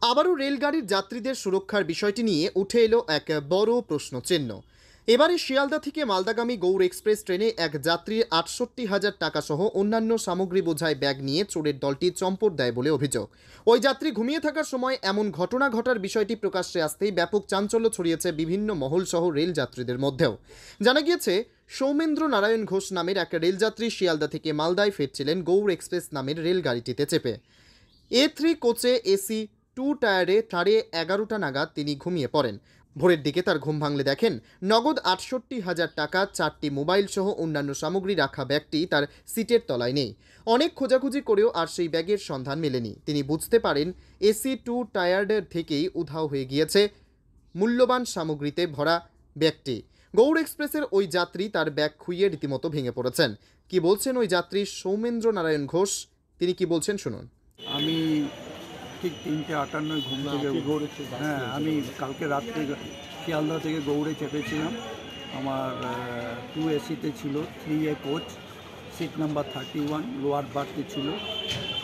আবারও রেলগাড়ির যাত্রীদের সুরক্ষার বিষয়টি নিয়ে উঠে এলো এক বড় প্রশ্নচিহ্ন। এবারে শিয়ালদা থেকে মালদাগামী গৌড় এক্সপ্রেস ট্রেনে এক যাত্রীর ৬৮,০০০ টাকা সহ অন্যান্য সামগ্রী বোঝাই ব্যাগ নিয়ে চোরের দলটি চম্পট দেয় বলে অভিযোগ। ওই যাত্রী ঘুমিয়ে থাকার সময় এমন ঘটনা ঘটার বিষয়টি প্রকাশ্যে আসতেই ব্যাপক চাঞ্চল্য ছড়িয়েছে বিভিন্ন মহল সহ রেল যাত্রীদের মধ্যেও। জানা গিয়েছে, সৌমেন্দ্র নারায়ণ ঘোষ নামের এক রেলযাত্রী শিয়ালদা থেকে মালদায় ফিরছিলেন গৌড় এক্সপ্রেস নামের রেলগাড়িটিতে চেপে। A3 কোচে এসি 2 টায়ারে 11:30 নাগাদ তিনি ঘুমিয়ে পড়েন। ভোরের দিকে তার ঘুম ভাঙলে দেখেন নগদ ৬৮,০০০ টাকা, 4টি মোবাইল সহ অন্যান্য সামগ্রী রাখা ব্যাগটি তার সিটের তলায় নেই। অনেক খোঁজাখুঁজি করেও আর সেই ব্যাগের সন্ধান মেলেনি। তিনি বুঝতে পারেন এসি 2 টায়ারের থেকেই উধাও হয়ে গিয়েছে মূল্যবান সামগ্রীতে ভরা ব্যাগটি। গৌড় এক্সপ্রেসের ওই যাত্রী তার ব্যাগ খুইয়ে রীতিমতো ভেঙে পড়েছেন। কি বলছেন ওই যাত্রী সৌমেন্দ্র নারায়ণ ঘোষ, তিনি কি বলছেন শুনুন। আমি ঠিক 3:58 ঘুম থেকে আমি কালকে রাত্রে শিয়ালদা থেকে গৌড়ে চেপেছিলাম। আমার 2 এসিতে ছিল, 3A coach, seat number 31, lower বার্থে ছিল।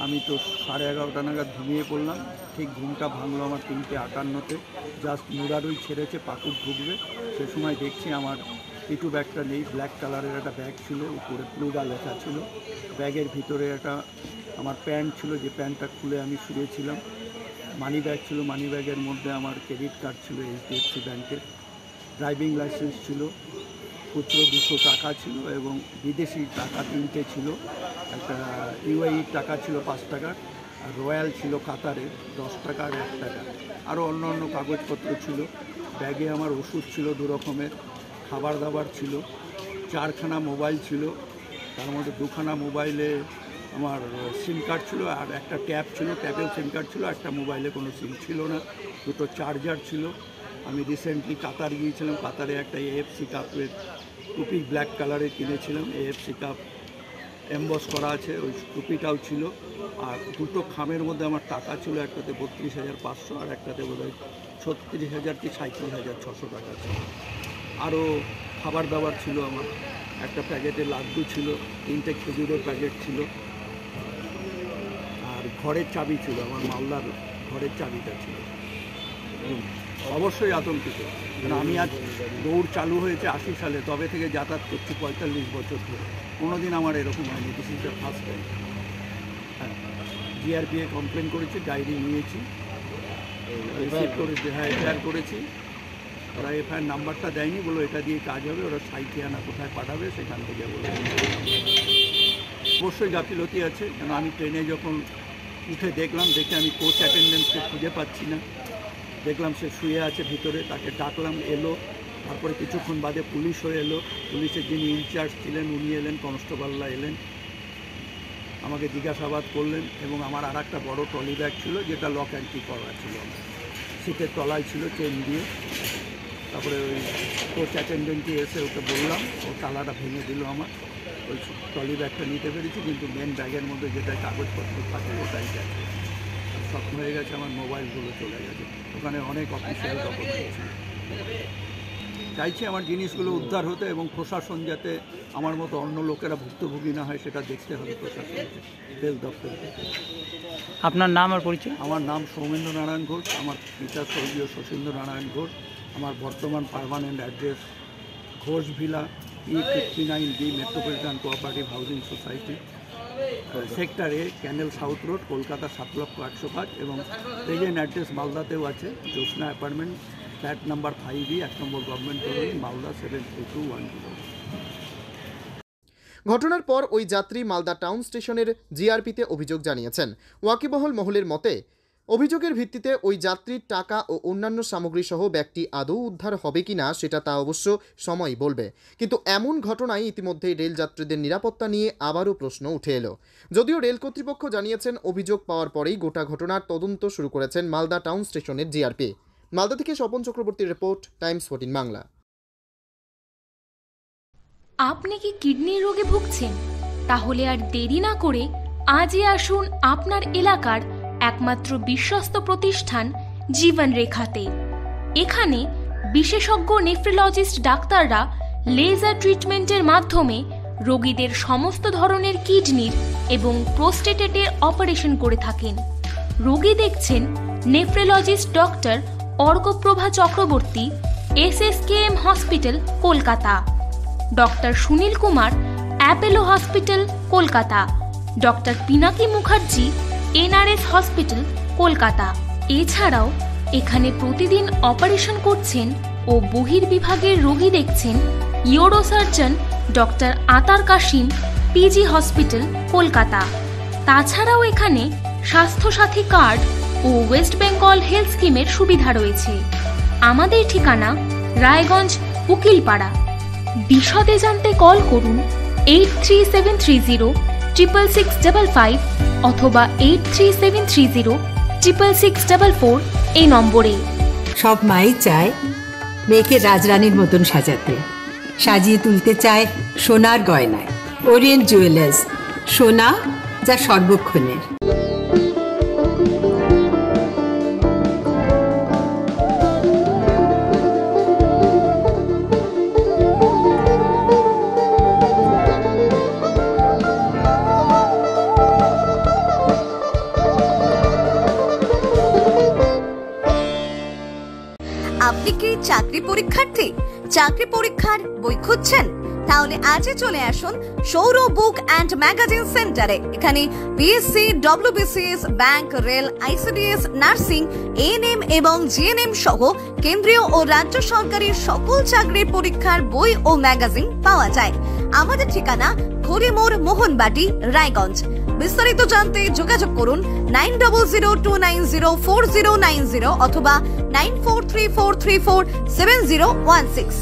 আমি তো 11:30 নাগাদ ঘুমিয়ে পড়লাম। ঠিক ঘুমটা ভাঙলো আমার 3:58-তে। জাস্ট মুরারুই ছেড়েছে, পাকুড় ঢুকবে, সে সময় দেখছি আমার পিটু ব্যাগটা নেই। ব্ল্যাক কালারের একটা ব্যাগ ছিল, উপরে প্লুডা লেখা ছিল। ব্যাগের ভিতরে একটা আমার প্যান্ট ছিল, যে প্যান্টটা খুলে আমি শুয়েছিলাম। মানি ব্যাগ ছিল, মানি ব্যাগের মধ্যে আমার ক্রেডিট কার্ড ছিল HDFC ব্যাংকের, ড্রাইভিং লাইসেন্স ছিল, খুচরো 200 টাকা ছিল এবং বিদেশি টাকা 3টে ছিল। একটা UAE টাকা ছিল 5 টাকার, আর রয়্যাল ছিল কাতারের 10 টাকা আর 1 টাকা। আরও অন্য অন্য কাগজপত্র ছিল। ব্যাগে আমার ওষুধ ছিল 2 রকমের, খাবার দাবার ছিল, 4খানা মোবাইল ছিল। তার মধ্যে 2খানা মোবাইলে আমার সিম কার্ড ছিল, আর একটা ট্যাব ছিল, ট্যাবেও সিম কার্ড ছিল। একটা মোবাইলে কোনো সিম ছিল না। 2টো চার্জার ছিল। আমি রিসেন্টলি কাতার গিয়েছিলাম, কাতারে একটা AFC কাপের টুপি ব্ল্যাক কালারে কিনেছিলাম। AFC কাপ এমবস করা আছে, ওই টুপিটাও ছিল। আর 2টো খামের মধ্যে আমার টাকা ছিল, একটাতে 32,500 আর একটাতে বোধহয় 36,000 কি 37,600 টাকা ছিল। আরও খাবার দাবার ছিল আমার, একটা প্যাকেটে লাড্ডু ছিল, 3টে খেজুরের প্যাকেট ছিল, আর ঘরের চাবি ছিল, আমার মালদার ঘরের চাবিটা ছিল। অবশ্যই আতঙ্কিত, কারণ আমি আজ দৌড় চালু হয়েছে 80 সালে, তবে থেকে যাতায়াত করছি 45 বছর ধরে। কোনোদিন আমার এরকম হয়নি, this is the first time. হ্যাঁ, GRPA কমপ্লেন করেছি, ডায়েরি নিয়েছি, রিসিভ করেছি, এফআইআর করেছি। ওরা এফআইআর নাম্বারটা দেয়নি, বলো এটা দিয়ে কাজ হবে, ওরা সাইকিয়ানা কোথায় পাঠাবে সেখান থেকে বলে। অবশ্যই গাফিলতি আছে, কারণ আমি ট্রেনে যখন উঠে দেখলাম, দেখে আমি কোচ অ্যাটেন্ডেন্টকে খুঁজে পাচ্ছি না। দেখলাম সে শুয়ে আছে ভিতরে, তাকে ডাকলাম, এলো। তারপরে কিছুক্ষণ বাদে পুলিশও এলো। পুলিশের যিনি ইনচার্জ ছিলেন উনি এলেন, কনস্টেবলরা এলেন, আমাকে জিজ্ঞাসাবাদ করলেন। এবং আমার আর একটা বড়ো ট্রলি ব্যাগ ছিল, যেটা লক অ্যান্ড কি করা ছিল, সিটের তলায় ছিল চেন দিয়ে। তারপরে ওই কোচ অ্যাটেন্ডেন্টটি এসে ওকে বললাম, ও তালাটা ভেঙে দিল আমার। ওই ট্রলি ব্যাগটা নিতে পেরেছি, কিন্তু মেন ব্যাগের মধ্যে যেটা কাগজপত্র থাকে ওটাই গেছে। স্বপ্ন হয়ে গেছে, আমার মোবাইলগুলো চলে গেছে। ওখানে অনেক অফিসিয়াল ডকুমেন্ট ছিল। চাইছি আমার জিনিসগুলো উদ্ধার হতে, এবং প্রশাসন যাতে আমার মতো অন্য লোকেরা ভুক্তভোগী না হয় সেটা দেখতে হবে প্রশাসনকে, রেল দপ্তরকে। আপনার নাম আর পরিচয়? আমার নাম সৌমেন্দ্র নারায়ণ ঘোষ, আমার পিতা স্বর্গীয় শচীন্দ্র নারায়ণ ঘোষ। আমার বর্তমান permanent address Ghosh villa, E59B, metropolitan cooperative housing society, sector A, canal south road, Kolkata 7,01,005। এবং প্রেজেন্ট অ্যাড্রেস মালদাতেও আছে, Jyotsna apartment, flat number 5E, 1 নম্বর গভর্নমেন্ট কলোনি, মালদা 73210। ঘটনার পর ওই যাত্রী মালদা টাউন স্টেশনের GRPতে অভিযোগ জানিয়েছেন। ওয়াকিবহল মহলের মতে, অভিযোগের ভিত্তিতে ওই যাত্রীর টাকা ও অন্যান্য সামগ্রী সহ ব্যাগটি আদৌ উদ্ধার হবে কিনা সেটা তা অবশ্য সময়ই বলবে। কিন্তু এমন ঘটনায় ইতিমধ্যেই রেল যাত্রীদের নিরাপত্তা নিয়ে আবারও প্রশ্ন উঠে এলো। যদিও রেল কর্তৃপক্ষ জানিয়েছেন, অভিযোগ পাওয়ার পরেই গোটা ঘটনার তদন্ত শুরু করেছেন মালদা টাউন স্টেশনের GRP। মালদা থেকে স্বপন চক্রবর্তীর রিপোর্ট, টাইমস 14 বাংলা। আপনি কি কিডনি রোগে ভুগছেন? তাহলে আর দেরি না করে আজই আসুন আপনার এলাকার একমাত্র বিশ্বস্ত প্রতিষ্ঠান জীবন রেখাতে। এখানে বিশেষজ্ঞ নেফ্রোলজিস্ট ডাক্তাররা লেজার ট্রিটমেন্টের মাধ্যমে রোগীদের সমস্ত ধরনের কিডনির এবং প্রোস্টেটেটের অপারেশন করে থাকেন। রোগী দেখছেন nephrologist doctor Arkaprabha Chakraborty, SSKM hospital Kolkata, doctor Sunil Kumar, Apollo hospital Kolkata, doctor Pinaki Mukherjee, NRS hospital Kolkata. এছাড়াও এখানে প্রতিদিন অপারেশন করছেন ও বহির্বিভাগের রোগী দেখছেন ইউরোসার্জন ডক্টর আতার কাশিম, PG হসপিটাল কলকাতা। তাছাড়াও এখানে স্বাস্থ্যসাথী কার্ড ও ওয়েস্ট বেঙ্গল হেলথ স্কিমের সুবিধা রয়েছে। আমাদের ঠিকানা রায়গঞ্জ, উকিলপাড়া। বিশদে জানতে কল করুন 8373066655 অথবা 8373066644 এই নম্বরে। সব মাই চায় মেয়েকে রাজরানীর মতন সাজাতে, সাজিয়ে তুলতে চায় সোনার গয়নায়। ওরিয়েন্ট জুয়েলার্স, সোনা যা সর্বক্ষণের। আপনি কি চাকরি পরীক্ষার্থী? চাকরি পরীক্ষার বই খুঁজছেন? তাহলে আজই চলে আসুন সৌরভ বুক অ্যান্ড ম্যাগাজিন সেন্টারে। এখানে PSC, WBCS, bank, rail, ICDS, nursing, ANM এবং GNM সহ কেন্দ্রীয় ও রাজ্য সরকারের সকল চাকরির পরীক্ষার বই ও ম্যাগাজিন পাওয়া যায়। আমাদের ঠিকানা খড়িমোড়, মোহনবাটি, রায়গঞ্জ। বিস্তারিত জানতে যোগাযোগ করুন 9002904090 অথবা 9434347016।